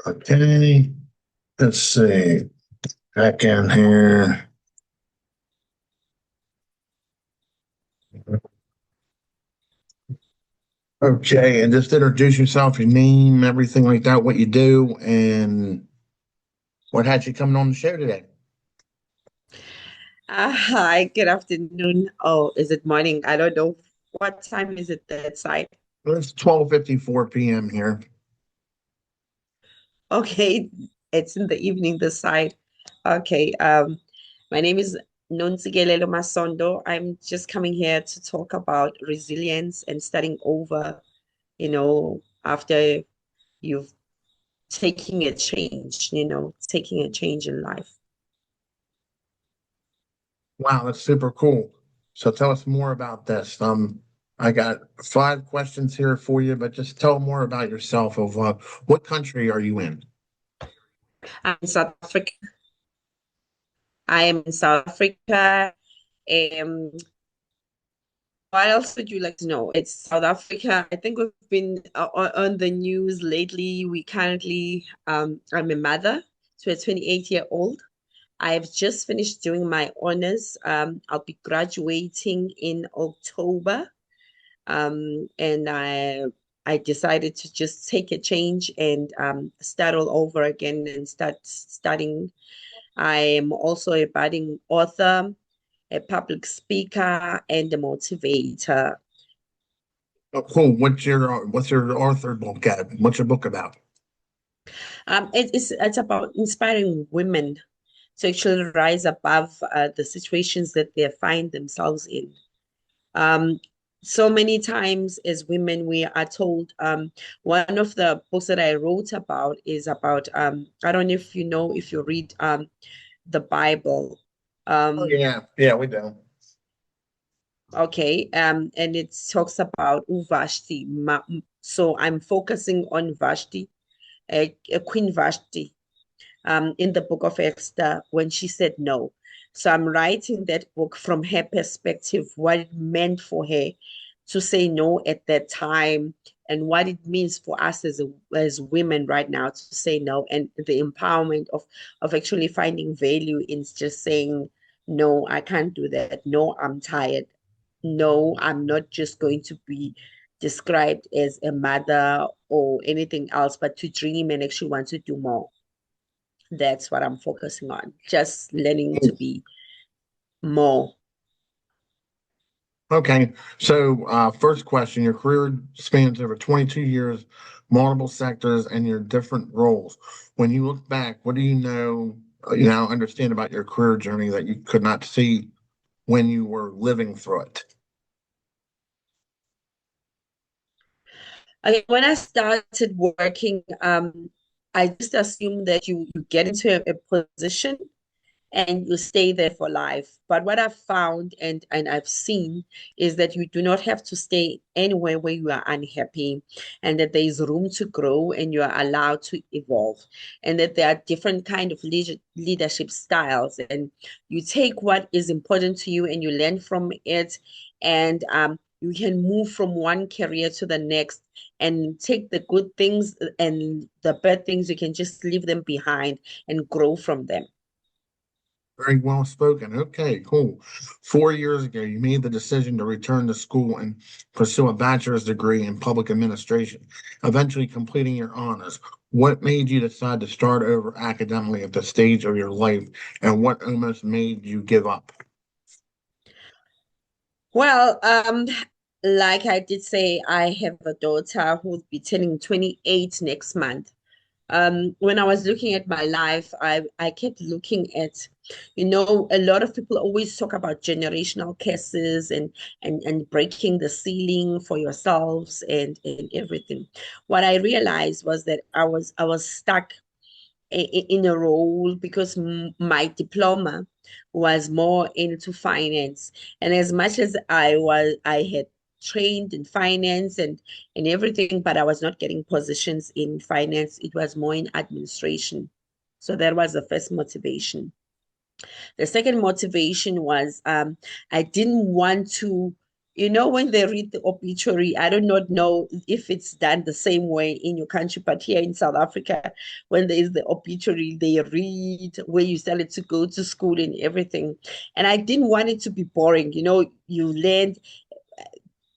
Okay, let's see. Back in here. Okay, and just introduce yourself, your name, everything like that, what you do, and what had you coming on the show today. Hi, good afternoon. Oh, is it morning? I don't know. What time is it that side? It's 12:54 p.m. here. Okay, it's in the evening this side. Okay, my name is Nontsigelelo Masondo. I'm just coming here to talk about resilience and starting over, after you've taking a change, taking a change in life. Wow, that's super cool. So tell us more about this. I got five questions here for you, but just tell more about yourself. Of what country are you in? I'm in South Africa. I am in South Africa. Um, What else would you like to know? It's South Africa. I think we've been on the news lately. I'm a mother to a 28-year-old. I've just finished doing my honors. I'll be graduating in October. And I decided to just take a change and start all over again and start studying. I am also a budding author, a public speaker, and a motivator. Oh, cool. What's your author book at? What's your book about? It's about inspiring women to actually rise above the situations that they find themselves in. Um, so many times as women, we are told, one of the books that I wrote about is about, I don't know if you know, if you read the Bible. Oh Um, yeah, yeah, we do. okay, and it talks about Vashti. So I'm focusing on Vashti, Queen Vashti, in the book of Esther when she said no. So I'm writing that book from her perspective, what it meant for her to say no at that time, and what it means for us as women right now to say no, and the empowerment of actually finding value in just saying no, I can't do that. No, I'm tired. No, I'm not just going to be described as a mother or anything else, but to dream and actually want to do more. That's what I'm focusing on. Just learning to be more. Okay, so first question: your career spans over 22 years, multiple sectors, and your different roles. When you look back, what do understand about your career journey that you could not see when you were living through it? Okay, when I started working, I just assumed that you get into a position and you stay there for life. But what I've found and I've seen is that you do not have to stay anywhere where you are unhappy, and that there is room to grow and you are allowed to evolve, and that there are different kind of leadership styles, and you take what is important to you and you learn from it, and you can move from one career to the next and take the good things and the bad things, you can just leave them behind and grow from them. Very well spoken. Okay, cool. 4 years ago, you made the decision to return to school and pursue a bachelor's degree in public administration, eventually completing your honors. What made you decide to start over academically at this stage of your life, and what almost made you give up? Well, like I did say, I have a daughter who'll be turning 28 next month. When I was looking at my life, I kept looking at, a lot of people always talk about generational curses and breaking the ceiling for yourselves and everything. What I realized was that I was stuck in a role because my diploma was more into finance, and as much as I had trained in finance and everything, but I was not getting positions in finance. It was more in administration. So that was the first motivation. The second motivation was I didn't want to when they read the obituary, I do not know if it's done the same way in your country, but here in South Africa, when there is the obituary, they read where you started to go to school and everything. And I didn't want it to be boring. You learned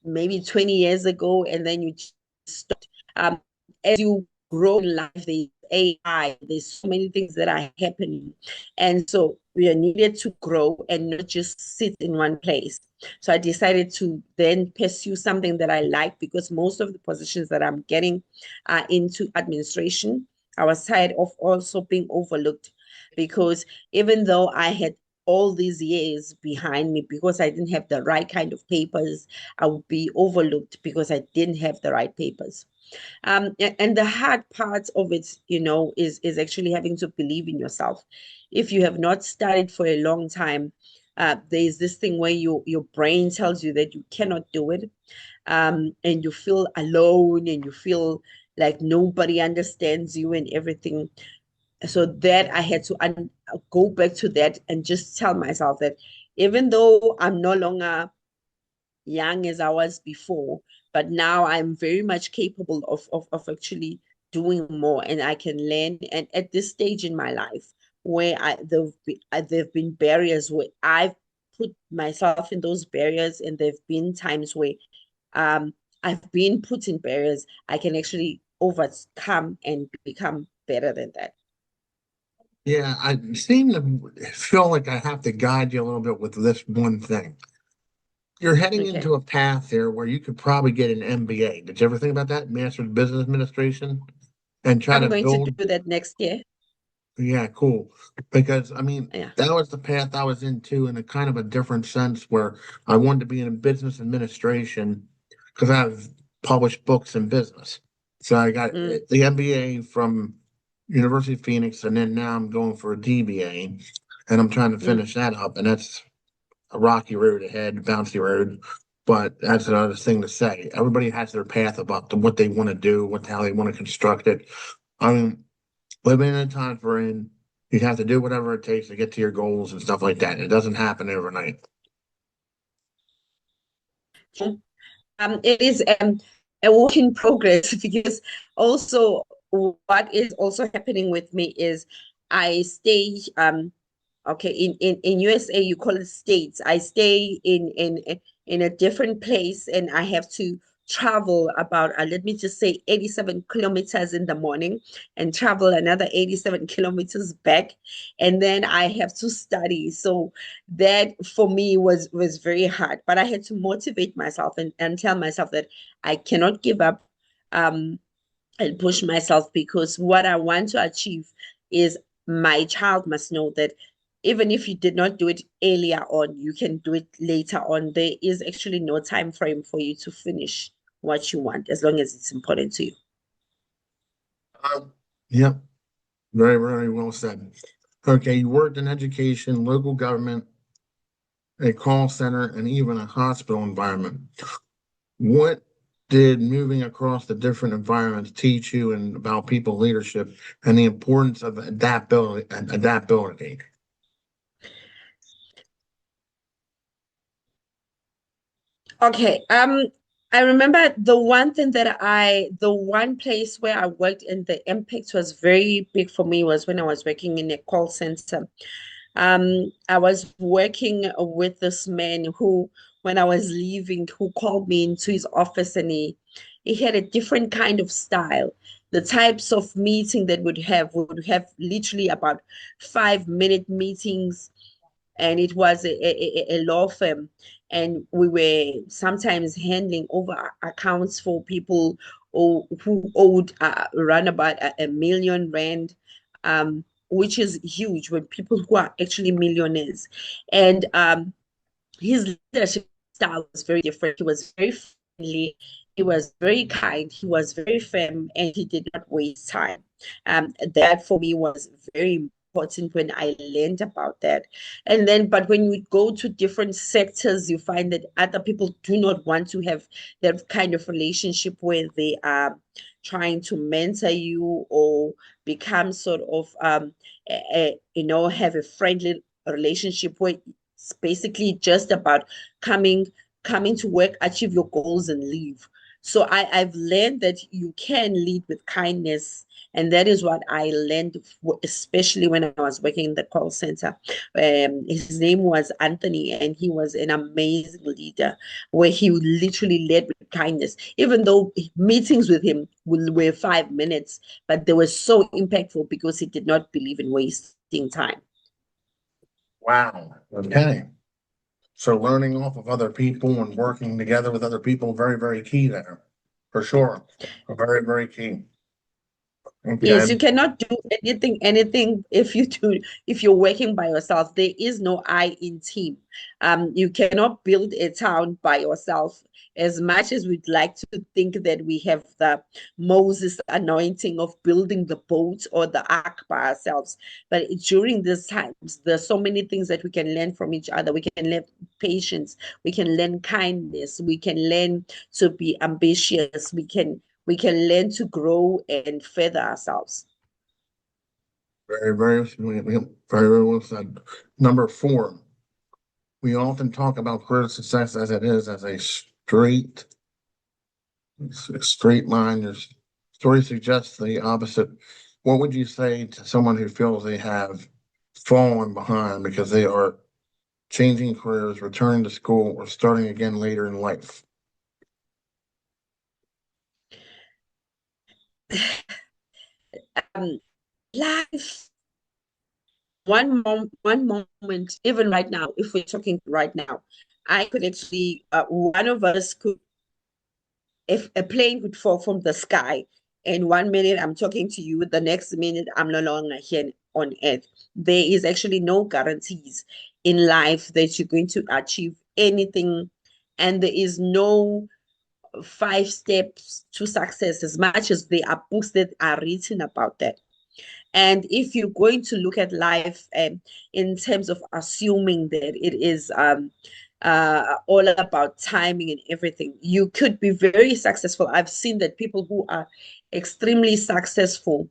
maybe 20 years ago, and then you just stopped. As you grow in life, there's AI, there's so many things that are happening. And so we are needed to grow and not just sit in one place. So I decided to then pursue something that I like because most of the positions that I'm getting are into administration. I was tired of also being overlooked because even though I had all these years behind me because I didn't have the right kind of papers, I would be overlooked because I didn't have the right papers. And the hard part of it, is actually having to believe in yourself. If you have not studied for a long time, there's this thing where your brain tells you that you cannot do it, and you feel alone and you feel like nobody understands you and everything. So that I had to go back to that and just tell myself that even though I'm no longer young as I was before, but now I'm very much capable of actually doing more and I can learn. And at this stage in my life, where there've been barriers where I've put myself in those barriers, and there've been times where um, I've been put in barriers, I can actually overcome and become better than that. Yeah, I seem to feel like I have to guide you a little bit with this one thing. You're heading Okay. into a path here where you could probably get an MBA. Did you ever think about that? Master's of Business Administration? And try I'm to going to build. do that next year. Yeah, cool. Because I mean, Yeah. that was the path I was into in a kind of a different sense where I wanted to be in business administration because I've published books in business. So I got Mm, the MBA from University of Phoenix, and then now I'm going for a DBA, and I'm trying to mm. finish that up. And that's a rocky road ahead, bouncy road. But that's another thing to say. Everybody has their path about what they want to do, how they want to construct it. I mean, living in the times we're in, you have to do whatever it takes to get to your goals and stuff like that. It doesn't happen overnight. It is a work in progress because also what is also happening with me is I stay okay, in USA you call it states. I stay in a different place and I have to travel about let me just say 87 kilometers in the morning and travel another 87 kilometers back, and then I have to study. So that for me was very hard, but I had to motivate myself and tell myself that I cannot give up, um and push myself, because what I want to achieve is my child must know that even if you did not do it earlier on, you can do it later on. There is actually no time frame for you to finish what you want as long as it's important to you. Yep, very, very well said. Okay, you worked in education, local government, a call center, and even a hospital environment. What did moving across the different environments teach you and about people leadership and the importance of adaptability? Okay. I remember the one place where I worked and the impact was very big for me was when I was working in a call center. I was working with this man who, when I was leaving, who called me into his office, and he had a different kind of style. The types of meeting that would have literally about 5 minute meetings, and it was a law firm, and we were sometimes handling over accounts for people who owed around about a million rand, which is huge when people who are actually millionaires. And his leadership style was very different. He was very friendly, he was very kind, he was very firm, and he did not waste time. That for me was very important when I learned about that. And then, but when you go to different sectors, you find that other people do not want to have that kind of relationship where they are trying to mentor you or become sort of have a friendly relationship where it's basically just about coming come into work, achieve your goals, and leave. So I've learned that you can lead with kindness. And that is what I learned, especially when I was working in the call center. His name was Anthony, and he was an amazing leader where he literally led with kindness. Even though meetings with him were 5 minutes, but they were so impactful because he did not believe in wasting time. Wow. Okay. So learning off of other people and working together with other people, very, very key there, for sure. Very, very key. Yes, Okay. you cannot do anything if you're working by yourself. There is no I in team. You cannot build a town by yourself. As much as we'd like to think that we have the Moses anointing of building the boat or the ark by ourselves, but during these times, there's so many things that we can learn from each other. We can learn patience, we can learn kindness, we can learn to be ambitious, we can learn to grow and further ourselves. Very, very, very, very well said. Number four, we often talk about career success as it is as a straight line. Your story suggests the opposite. What would you say to someone who feels they have fallen behind because they are changing careers, returning to school, or starting again later in life? Um, Life, one moment, even right now, if we're talking right now, I could actually, one of us could, if a plane could fall from the sky, and 1 minute I'm talking to you, the next minute I'm no longer here on earth. There is actually no guarantees in life that you're going to achieve anything, and there is no 5 steps to success, as much as there are books that are written about that. And if you're going to look at life in terms of assuming that it is all about timing and everything, you could be very successful. I've seen that people who are extremely successful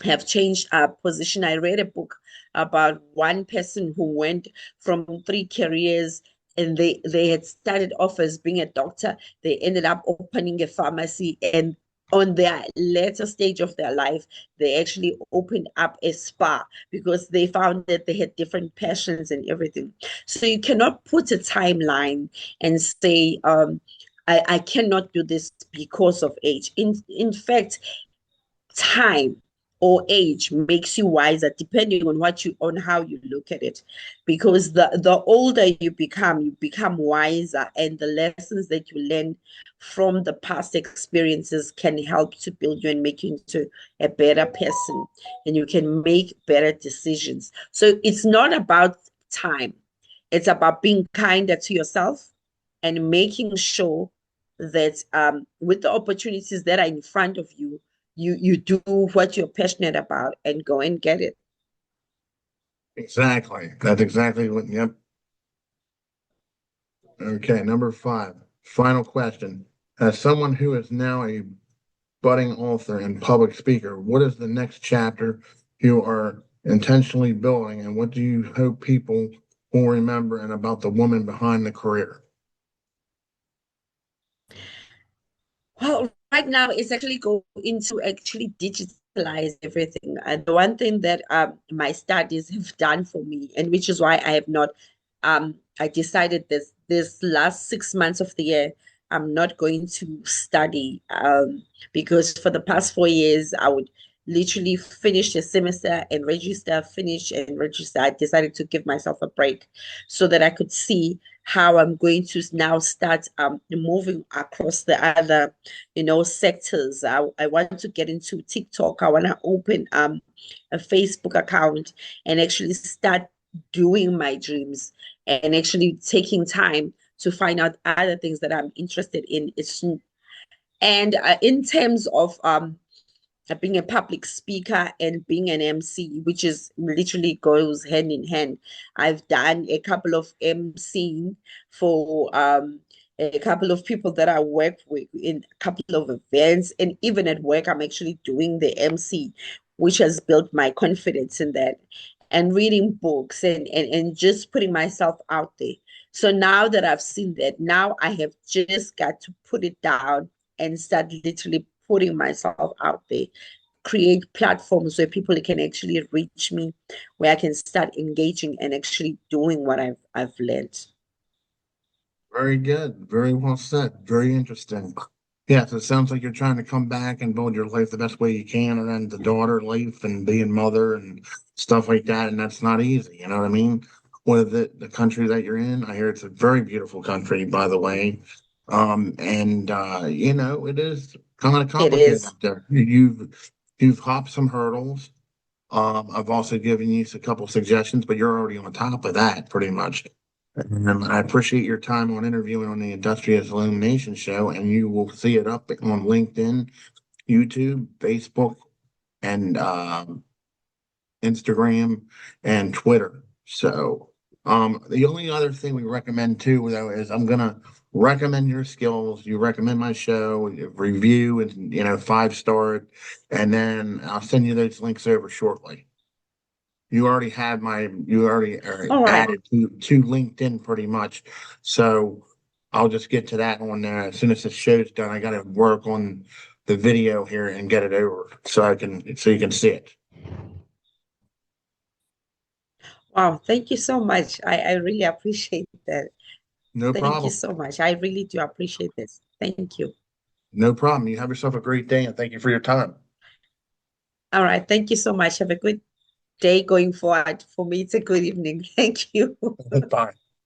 have changed position. I read a book about one person who went from 3 careers, and they had started off as being a doctor. They ended up opening a pharmacy, and on their later stage of their life, they actually opened up a spa because they found that they had different passions and everything. So you cannot put a timeline and say, I cannot do this because of age. In fact, time or age makes you wiser depending on how you look at it, because the older you become wiser, and the lessons that you learn from the past experiences can help to build you and make you into a better person, and you can make better decisions. So it's not about time, it's about being kinder to yourself and making sure that with the opportunities that are in front of you, you do what you're passionate about and go and get it. Exactly. That's exactly what, yep. Okay, number five, final question. As someone who is now a budding author and public speaker, what is the next chapter you are intentionally building, and what do you hope people will remember and about the woman behind the career? Well, right now it's actually going to actually digitalize everything. The one thing that my studies have done for me, and which is why I have not, I decided this last 6 months of the year, I'm not going to study, because for the past 4 years I would literally finish the semester and register, finish and register. I decided to give myself a break so that I could see how I'm going to now start moving across the other sectors. I want to get into TikTok. I want to open a Facebook account and actually start doing my dreams and actually taking time to find out other things that I'm interested in. It's and in terms of being a public speaker and being an MC, which is literally goes hand in hand. I've done a couple of MCing for a couple of people that I work with in a couple of events, and even at work, I'm actually doing the MC, which has built my confidence in that. And reading books and just putting myself out there. So now that I've seen that, now I have just got to put it down and start literally putting myself out there, create platforms where people can actually reach me, where I can start engaging and actually doing what I've learned. Very good. Very well said. Very interesting. Yes, it sounds like you're trying to come back and build your life the best way you can, and then the daughter life and being mother and stuff like that. And that's not easy. You know what I mean? With the country that you're in, I hear it's a very beautiful country, by the way. And you know, it is kind of It complicated is. out there. You've hopped some hurdles. I've also given you a couple suggestions, but you're already on top of that pretty much. And I appreciate your time on interviewing on the Industrious Illumination Show, and you will see it up on LinkedIn, YouTube, Facebook, and Instagram and Twitter. So, the only other thing we recommend too, though, is I'm gonna recommend your skills. You recommend my show, you review, and 5 star it, and then I'll send you those links over shortly. You already are All right. added to LinkedIn pretty much. So I'll just get to that one there as soon as the show's done. I got to work on the video here and get it over so you can see it. Wow. Thank you so much. I really appreciate that. No Thank you problem. so much. I really do appreciate this. Thank you. No problem. You have yourself a great day and thank you for your time. All right. Thank you so much. Have a good day going forward. For me, it's a good evening. Thank you. Bye.